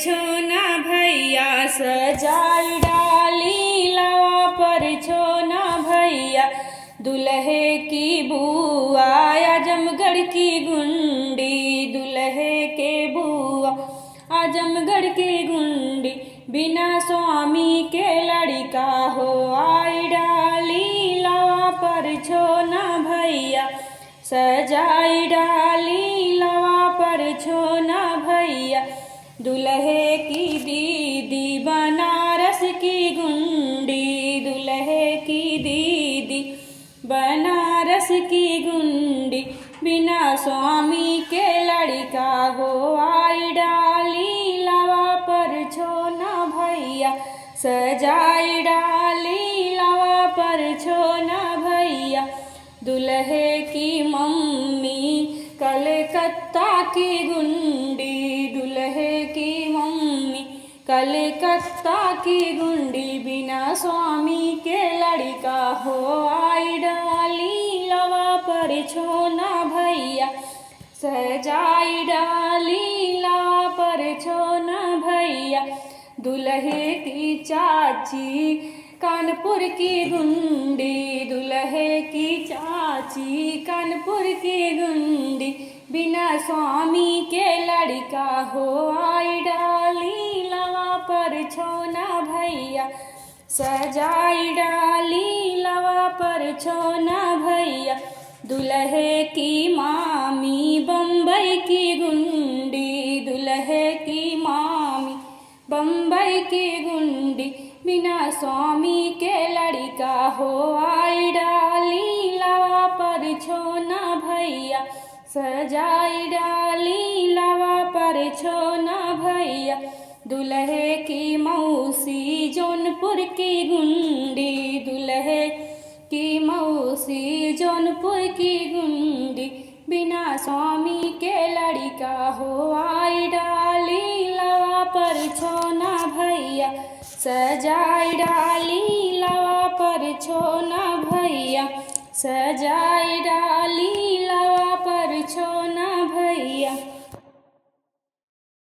छोना भैया सजाई डाली लवा पर छोना भैया दुल्हे की बुआ आजमगढ़ की गुंडी दुल्हे के बुआ आजमगढ़ की गुंडी बिना स्वामी के लड़का हो आई डाली लवा पर छोना भैया सजाई डाली लवा पर छोना भैया दुल्हे की दीदी बनारस की गुंडी दुल्हे की दीदी बनारस की गुंडी बिना स्वामी के लड़का हो आई डाली लवा पर छोना भैया सजाई डाली लवा पर छोना भैया दुल्हे की मम्मी कलकत्ता की गुंडी दुल्हे की मम्मी कलकत्ता की गुंडी बिना स्वामी के लड़का हो आई डाली लवा पर छोना भैया सजाई डाली लवा पर छोना भैया दुल्हे की चाची कानपुर की गुंडी दुल्हे की चाची कानपुर की गुंडी बिना स्वामी के लड़का हो आई डाली लवा पर छोना भैया सजाई डाली लवा पर छोना भैया दुल्हे की मामी बम्बई की गुंडी दुल्हे की मामी बम्बई की गुंडी बिना स्वामी के लड़का हो आई डाली लवा पर छोना भैया सजाई डाली लवा पर छोना भैया दुल्हे की मौसी जौनपुर की गुंडी दुल्हे की मौसी जौनपुर की गुंडी बिना स्वामी के लड़का हो आई डाली लवा पर छोना भैया सजाई डाली लवा पर छोना भैया सजाई डाली